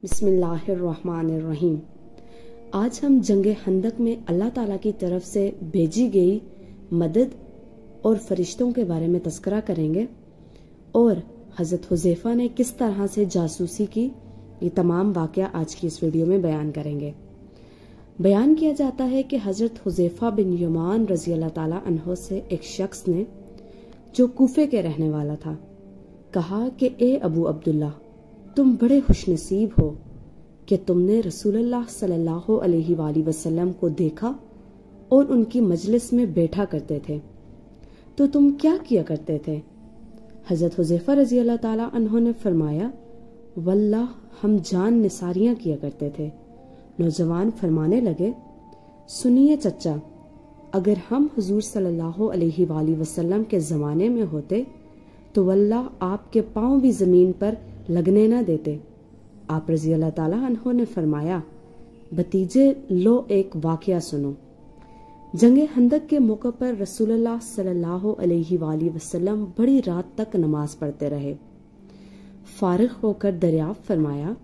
बिस्मिल्लाहिर्रहमानिर्रहीम। आज हम जंगे खंदक में अल्लाह ताला की तरफ से भेजी गई मदद और फरिश्तों के बारे में तज़किरा करेंगे और हज़रत हुज़ैफ़ा ने किस तरह से जासूसी की, ये तमाम वाक़या आज की इस वीडियो में बयान करेंगे। बयान किया जाता है कि हज़रत हुज़ैफ़ा बिन यमान रज़ी अल्लाह ताला अन्हो से एक शख्स ने, जो कूफे के रहने वाला था, कहा कि ए अबू अब्दुल्ला, तुम बड़े खुशनसीब हो कि तुमने रसूलुल्लाह सल्लल्लाहु अलैहि वसल्लम को देखा और उनकी मजलिस में बैठा करते थे, तो तुम क्या किया करते थे? हज़रत हुज़ैफ़ा रज़ी अल्लाह ताला अन्हो ने फरमाया, वल्लाह हम जान निसारियां किया करते थे। नौजवान फरमाने लगे, सुनिए चचा, अगर हम हुजूर सल्लल्लाहु अलैहि वसल्लम के ज़माने में होते तो वल्लाह आपके पाँव भी ज़मीन पर लगने न देते। आप रज़ी अल्लाह ताला अन्हो ने फरमाया, भतीजे लो एक वाक़या सुनो। जंगे खंदक के मौके पर रसूलुल्लाह सल्लल्लाहु अलैहि वसल्लम बड़ी रात तक नमाज पढ़ते रहे। फारिग होकर दरियाफ्त फरमाया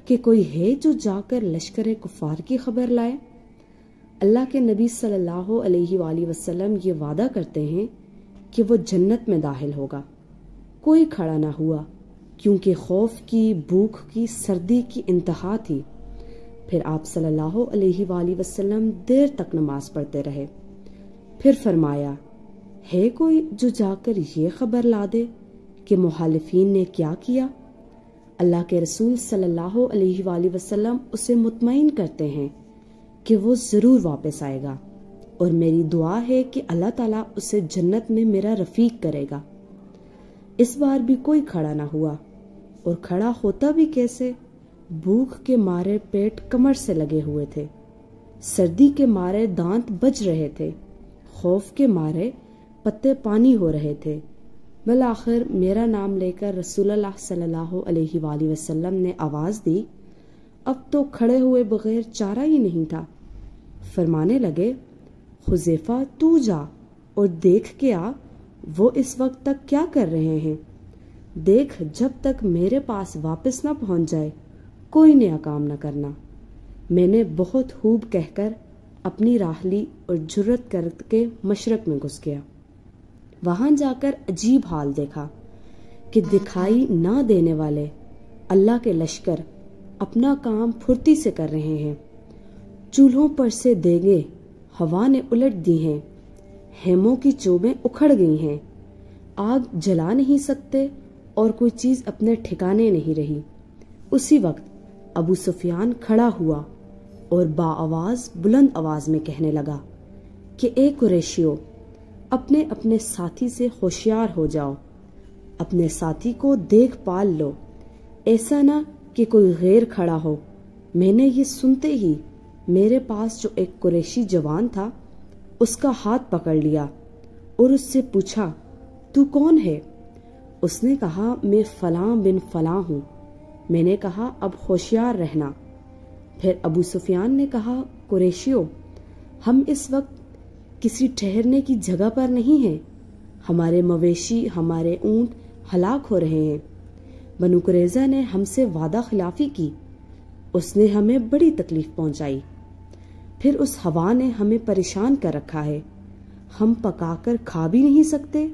कि कोई है जो जाकर लश्कर कुफार की खबर लाए। अल्लाह के नबी सल्लल्लाहु अलैहि वसल्लम ये वादा करते हैं कि वो जन्नत में दाखिल होगा। कोई खड़ा ना हुआ, क्योंकि खौफ की, भूख की, सर्दी की इंतहा थी। फिर आप सल्लल्लाहु अलैहि वसल्लम देर तक नमाज पढ़ते रहे। फिर फरमाया, है कोई जो जाकर ये खबर ला दे कि मुखालिफीन ने क्या किया? अल्लाह के रसूल सल्लल्लाहु अलैहि वसल्लम उसे मुतमईन करते हैं कि वो ज़रूर वापस आएगा और मेरी दुआ है कि अल्लाह ताला उसे जन्नत में मेरा रफीक करेगा। इस बार भी कोई खड़ा ना हुआ, और खड़ा होता भी कैसे? भूख के मारे पेट कमर से लगे हुए थे, सर्दी के मारे दांत बज रहे थे, खौफ के मारे पत्ते पानी हो रहे थे। बल आखिर मेरा नाम लेकर रसूलुल्लाह सल्लल्लाहु अलैहि वसल्लम ने आवाज़ दी, अब तो खड़े हुए बगैर चारा ही नहीं था। फरमाने लगे, हुज़ैफ़ा तू जा और देख के आ, वो इस वक्त तक क्या कर रहे हैं। देख, जब तक मेरे पास वापस ना पहुंच जाए कोई नया काम न करना। मैंने बहुत खूब कहकर अपनी राह ली और जुर्रत करके मशरक में घुस गया। वहां जाकर अजीब हाल देखा कि दिखाई ना देने वाले अल्लाह के लश्कर अपना काम फुर्ती से कर रहे हैं। चूल्हों पर से देगे हवा ने उलट दी हैं, हेमों की चोबें उखड़ गई हैं, आग जला नहीं सकते और कोई चीज अपने ठिकाने नहीं रही। उसी वक्त अबू सुफियान खड़ा हुआ और बाआवाज बुलंद आवाज में कहने लगा कि ए कुरैशियों, अपने अपने साथी से होशियार हो जाओ, अपने साथी को देख पाल लो, ऐसा ना कि कोई गैर खड़ा हो। मैंने ये सुनते ही मेरे पास जो एक कुरैशी जवान था, उसका हाथ पकड़ लिया और उससे पूछा, तू कौन है? उसने कहा, मैं फलां बिन फलां हूँ। मैंने कहा, अब होशियार रहना। फिर अबू सुफियान ने कहा, कुरैशियों, हम इस वक्त किसी ठहरने की जगह पर नहीं हैं। हमारे मवेशी, हमारे ऊंट हलाक हो रहे हैं। बनु कुरैज़ा ने हमसे वादा खिलाफी की, उसने हमें बड़ी तकलीफ पहुंचाई। फिर उस हवा ने हमें परेशान कर रखा है। हम पकाकर खा भी नहीं सकते,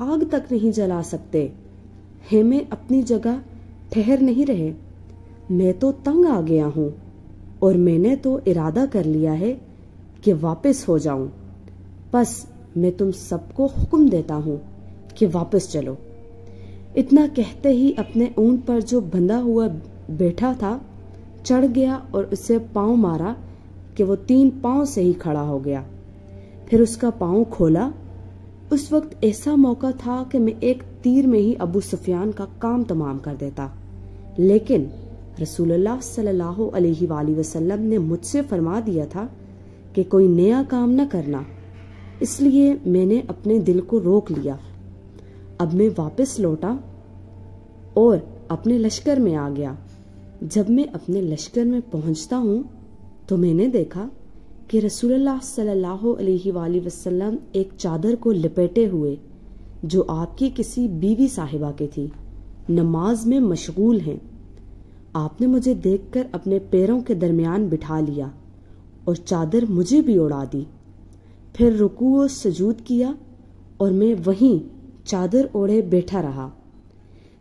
आग तक नहीं जला सकते, हेमे अपनी जगह ठहर नहीं रहे। मैं तो तंग आ गया हूँ और मैंने तो इरादा कर लिया है कि वापस हो जाऊं। बस मैं तुम सबको हुक्म देता हूँ कि वापस चलो। इतना कहते ही अपने ऊंट पर जो बंधा हुआ बैठा था चढ़ गया और उसे पांव मारा कि वो 3 पांव से ही खड़ा हो गया। फिर उसका पांव खोला। उस वक्त ऐसा मौका था कि मैं एक तीर में ही अबू सुफियान का काम तमाम कर देता, लेकिन रसूलुल्लाह सल्लल्लाहु अलैहि वसल्लम ने मुझसे फरमा दिया था कि कोई नया काम न करना, इसलिए मैंने अपने दिल को रोक लिया। अब मैं वापस लौटा और अपने लश्कर में आ गया। जब मैं अपने लश्कर में पहुंचता हूँ तो मैंने देखा कि रसूलुल्लाह सल्लल्लाहु अलैहि वसल्लम एक चादर को लपेटे हुए, जो आपकी किसी बीवी साहिबा की थी, नमाज में मशगूल हैं। آپ نے مجھے دیکھ کر اپنے پیروں کے درمیان بٹھا لیا اور چادر مجھے بھی اڑا دی، پھر رکوع و سجود کیا اور میں وہیں چادر اوڑھے بیٹھا رہا۔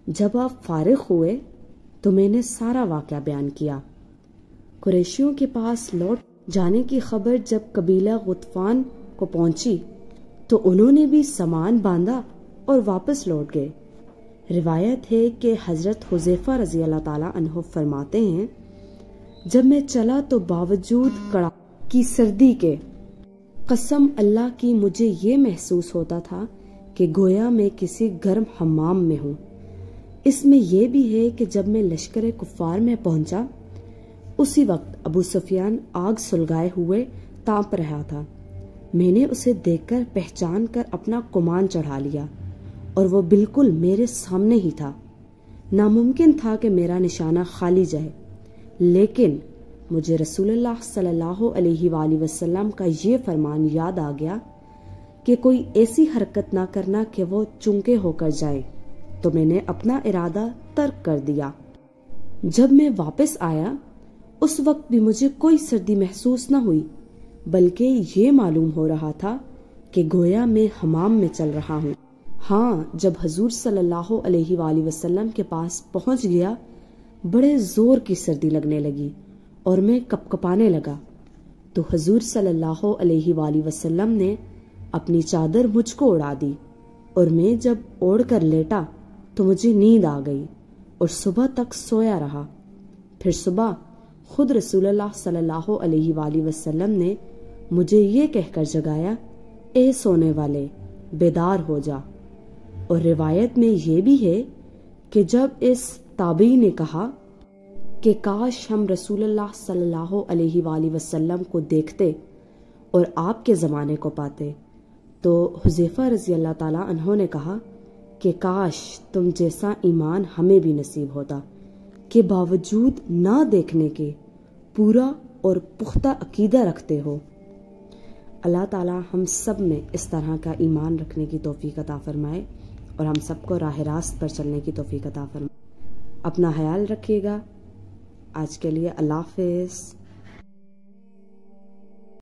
جب آپ فارغ ہوئے تو میں نے سارا واقعہ بیان کیا۔ قریشیوں کے پاس لوٹ جانے کی خبر جب قبیلہ غطفان کو پہنچی تو انہوں نے بھی سامان باندھا اور واپس لوٹ گئے۔ روایت ہے کہ حضرت حذیفہ رضی اللہ تعالیٰ عنہ فرماتے ہیں، جب میں چلا تو باوجود کڑاک کی سردی کے قسم اللہ کی مجھے یہ محسوس ہوتا تھا کہ گویا میں کسی گرم حمام میں ہوں۔ اس میں یہ بھی ہے کہ جب میں لشکر کفار میں پہنچا اسی وقت ابو سفیان آگ سلگائے ہوئے تاپ رہا تھا۔ میں نے اسے دیکھ کر پہچان کر اپنا کمان چڑھا لیا اور وہ بالکل میرے سامنے ہی تھا۔ ناممکن تھا کہ میرا نشانہ خالی جائے، لیکن مجھے رسول اللہ صلی اللہ علیہ وآلہ وسلم کا یہ فرمان یاد آ گیا کہ کوئی ایسی حرکت نہ کرنا کہ وہ چونکے ہو کر جائے، تو میں نے اپنا ارادہ ترک کر دیا۔ جب میں واپس آیا اس وقت بھی مجھے کوئی سردی محسوس نہ ہوئی، بلکہ یہ معلوم ہو رہا تھا کہ گویا میں حمام میں چل رہا ہوں۔ ہاں، جب حضور صلی اللہ علیہ وآلہ وسلم کے پاس پہنچ گیا بڑے زور کی سردی لگنے لگی اور میں کپکپانے لگا، تو حضور صلی اللہ علیہ وآلہ وسلم نے اپنی چادر مجھ کو اڑا دی اور میں جب اوڑھ کر لیٹا تو مجھے نیند آ گئی اور صبح تک سویا رہا۔ پھر صبح خود رسول اللہ صلی اللہ علیہ وآلہ وسلم نے مجھے یہ کہہ کر جگایا، اے سونے والے، بیدار ہو جا۔ اور روایت میں یہ بھی ہے کہ جب اس تابعی نے کہا کہ کاش ہم رسول اللہ صلی اللہ علیہ وآلہ وسلم کو دیکھتے اور آپ کے زمانے کو پاتے، تو حذیفہ رضی اللہ تعالیٰ عنہ نے کہا کہ کاش تم جیسا ایمان ہمیں بھی نصیب ہوتا کہ باوجود نہ دیکھنے کے پورا اور پختہ عقیدہ رکھتے ہو۔ اللہ تعالیٰ ہم سب میں اس طرح کا ایمان رکھنے کی توفیق عطا فرمائے اور ہم سب کو راہ راست پر چلنے کی توفیق عطا فرمائے۔ اپنا خیال رکھیے گا۔ آج کے لیے اللہ حافظ۔